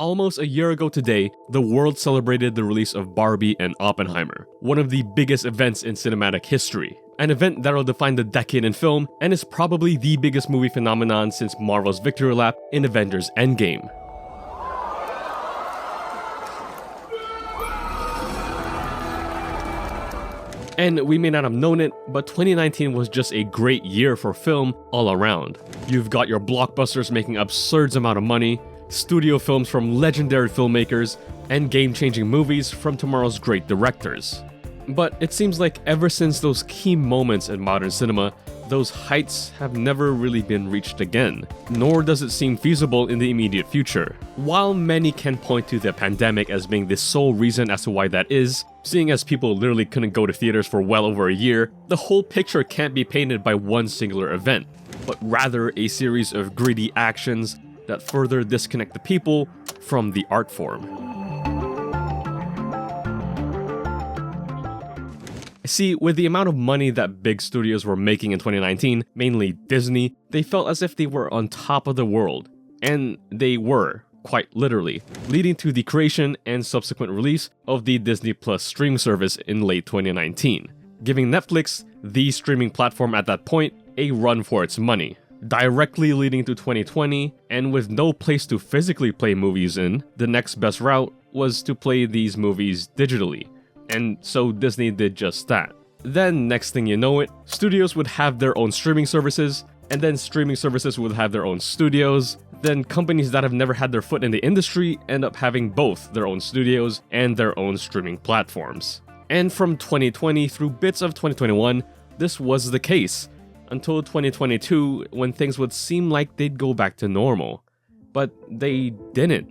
Almost a year ago today, the world celebrated the release of Barbie and Oppenheimer, one of the biggest events in cinematic history. An event that'll define the decade in film and is probably the biggest movie phenomenon since Marvel's victory lap in Avengers Endgame. And we may not have known it, but 2019 was just a great year for film all around. You've got your blockbusters making absurd amount of money, studio films from legendary filmmakers, and game-changing movies from tomorrow's great directors. But it seems like ever since those key moments in modern cinema, those heights have never really been reached again, nor does it seem feasible in the immediate future. While many can point to the pandemic as being the sole reason as to why that is, seeing as people literally couldn't go to theaters for well over a year, the whole picture can't be painted by one singular event, but rather a series of greedy actions that further disconnect the people from the art form. See, with the amount of money that big studios were making in 2019, mainly Disney, they felt as if they were on top of the world. And they were, quite literally, leading to the creation and subsequent release of the Disney Plus streaming service in late 2019, giving Netflix, the streaming platform at that point, a run for its money. Directly leading to 2020, and with no place to physically play movies in, the next best route was to play these movies digitally. And so Disney did just that. Then next thing you know it, studios would have their own streaming services, and then streaming services would have their own studios. Then companies that have never had their foot in the industry end up having both their own studios and their own streaming platforms. And from 2020 through bits of 2021, this was the case, until 2022 when things would seem like they'd go back to normal. But they didn't.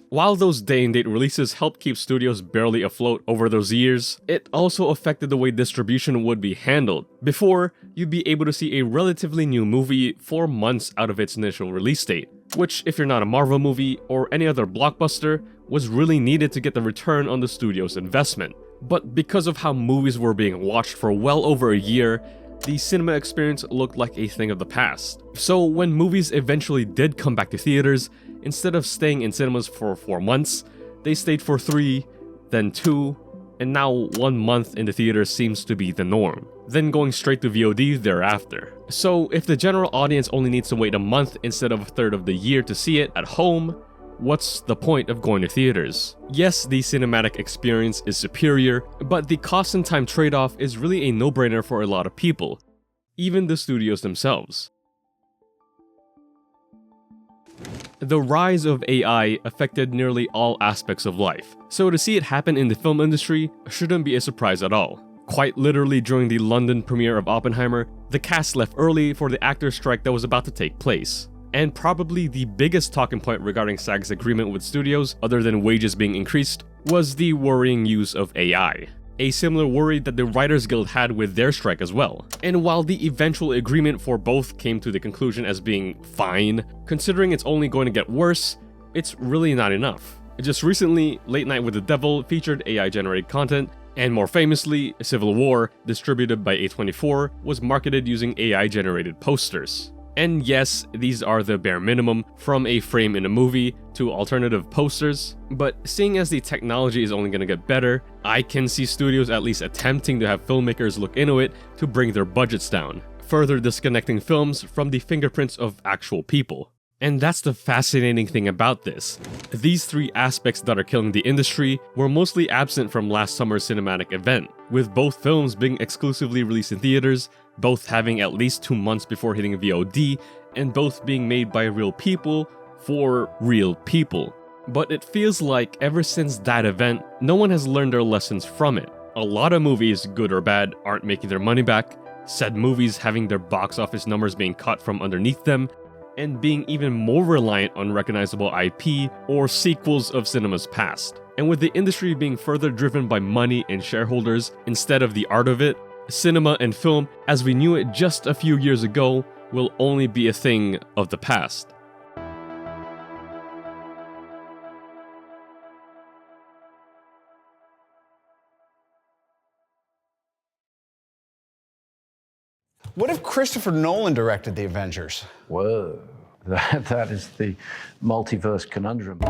While those day-and-date releases helped keep studios barely afloat over those years, it also affected the way distribution would be handled. Before, you'd be able to see a relatively new movie 4 months out of its initial release date, which, if you're not a Marvel movie or any other blockbuster, was really needed to get the return on the studio's investment. But because of how movies were being watched for well over a year, the cinema experience looked like a thing of the past. So when movies eventually did come back to theaters, instead of staying in cinemas for 4 months, they stayed for 3, then 2, and now 1 month in the theaters seems to be the norm, then going straight to VOD thereafter. So if the general audience only needs to wait a month instead of a third of the year to see it at home, what's the point of going to theaters? Yes, the cinematic experience is superior, but the cost and time trade-off is really a no-brainer for a lot of people, even the studios themselves. The rise of AI affected nearly all aspects of life, so to see it happen in the film industry shouldn't be a surprise at all. Quite literally during the London premiere of Oppenheimer, the cast left early for the actors' strike that was about to take place. And probably the biggest talking point regarding SAG's agreement with studios, other than wages being increased, was the worrying use of AI. A similar worry that the Writers Guild had with their strike as well. And while the eventual agreement for both came to the conclusion as being fine, considering it's only going to get worse, it's really not enough. Just recently, Late Night with the Devil featured AI-generated content, and more famously, Civil War, distributed by A24, was marketed using AI-generated posters. And yes, these are the bare minimum, from a frame in a movie to alternative posters, but seeing as the technology is only going to get better, I can see studios at least attempting to have filmmakers look into it to bring their budgets down, further disconnecting films from the fingerprints of actual people. And that's the fascinating thing about this. These 3 aspects that are killing the industry were mostly absent from last summer's cinematic event, with both films being exclusively released in theaters, both having at least 2 months before hitting VOD, and both being made by real people for real people. But it feels like ever since that event, no one has learned their lessons from it. A lot of movies, good or bad, aren't making their money back, said movies having their box office numbers being cut from underneath them, and being even more reliant on recognizable IP or sequels of cinema's past. And with the industry being further driven by money and shareholders instead of the art of it, cinema and film, as we knew it just a few years ago, will only be a thing of the past. What if Christopher Nolan directed The Avengers? Whoa. That is the multiverse conundrum.